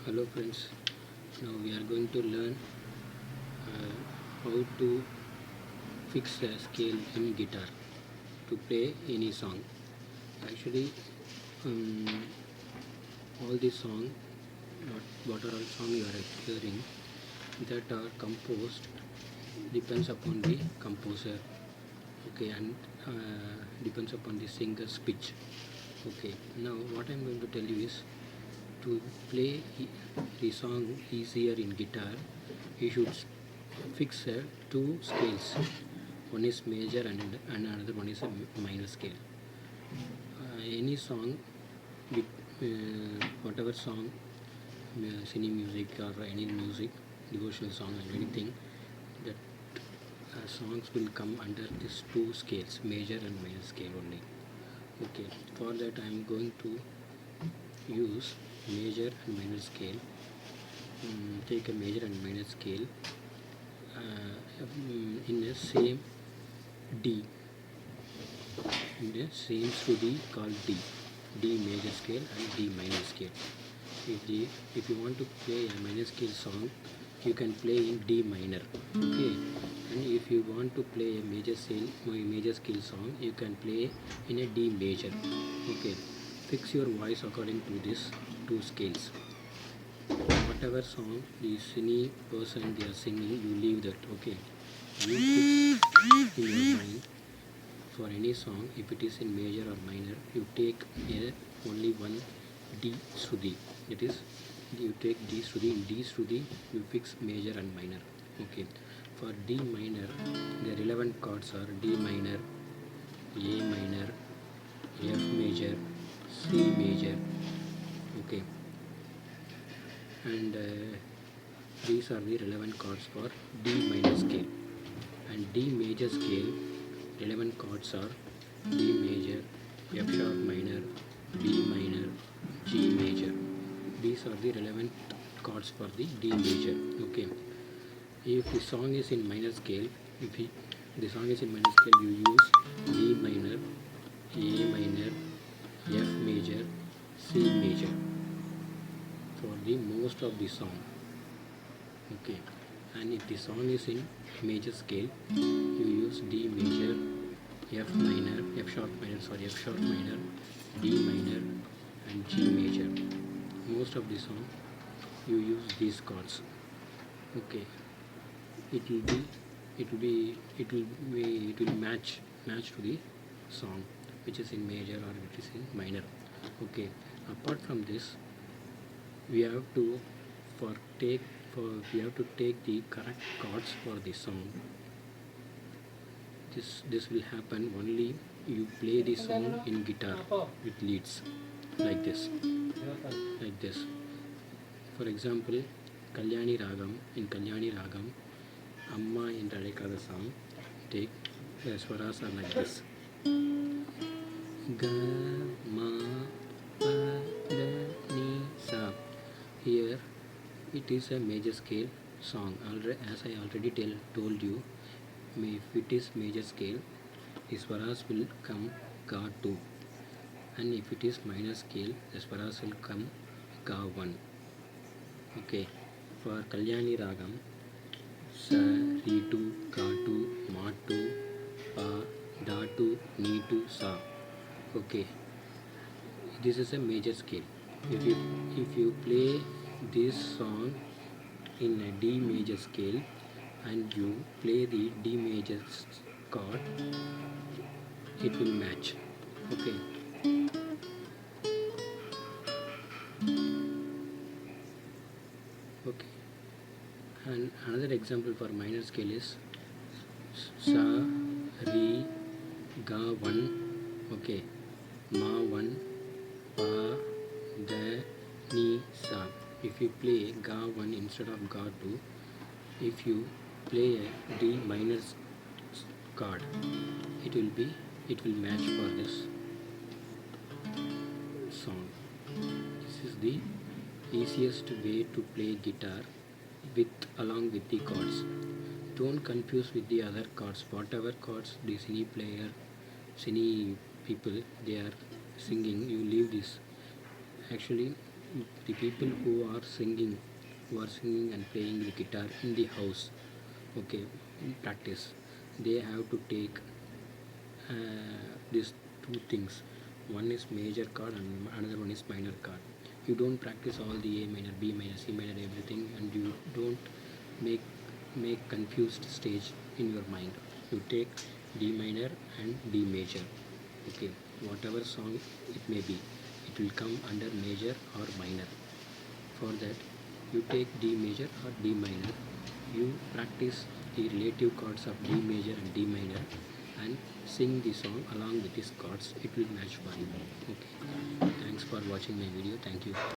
Hello friends, now we are going to learn how to fix a scale in guitar to play any song. Actually, um, all the song, what are all song you are hearing that are composed depends upon the composer, okay, and depends upon the singer's pitch. Okay, now what I am going to tell you is to play the song easier in guitar, you should fix two scales. One is major and another one is a minor scale. Any song, with, whatever song, cine music or any music, devotional song or anything, that songs will come under these two scales, major and minor scale only. Okay, for that I am going to use major and minor scale. Take a major and minor scale in the same D, in the same Shruti called D major scale and D minor scale. If you want to play a minor scale song, you can play in D minor, okay. And if you want to play a major scale song, you can play in a D major, okay. Fix your voice according to these two scales. Whatever song the cine person they are singing, you leave that, okay. You fix in your mind for any song. If it is in major or minor, you take only one D Shruti. That is, you take D Shruti. In D Shruti, you fix major and minor, okay. For D minor, the relevant chords are D minor, A minor, F major, C major, okay. And these are the relevant chords for D minor scale. And D major scale, relevant chords are D major, F sharp minor, B minor, G major. These are the relevant chords for the D major, okay. If the song is in minor scale, the song is in minor scale, you use D minor, A minor, F major, C major for the most of the song, okay. And if the song is in major scale, you use D major, F minor, F sharp minor, D minor and G major. Most of the song you use these chords, okay. It will match to the song which is in major or which is in minor, okay. Apart from this, we have to take the correct chords for the song. This will happen only you play the song in guitar with leads like this. For example, Kalyani Ragam. In Kalyani Ragam, Amma in Radhikada song, take the swaras are like this. Ga ma pa da ni sa. Here it is a major scale song. As I already told you, if it is major scale, the swaras will come Ga 2, and if it is minor scale, the swaras will come Ga 1, okay. For Kalyani Ragam, Sa, Re 2, Ga 2, Ma 2, Pa, Da 2, Ni 2, Sa, okay. This is a major scale. If you play this song in a D major scale and you play the D major chord, it will match, okay. Okay. And another example for minor scale is Sa, Re, Ga 1, okay, Ma 1, Pa, Da, Ni, Sa. If you play Ga 1 instead of Ga 2, if you play a D minor chord, it will match for this song. This is the easiest way to play guitar along with the chords. Don't confuse with the other chords. Whatever chords the cine people they are singing, you leave this. Actually, the people who are singing, and playing the guitar in the house, okay, in practice, they have to take these two things. One is major chord and another one is minor chord. You don't practice all the A minor, B minor, C minor, everything, and you don't make confused stage in your mind. You take D minor and D major. Okay, whatever song it may be, it will come under major or minor. For that, you take D major or D minor. You practice the relative chords of D major and D minor and sing the song along with these chords. It will match for you. Okay. Thanks for watching my video. Thank you.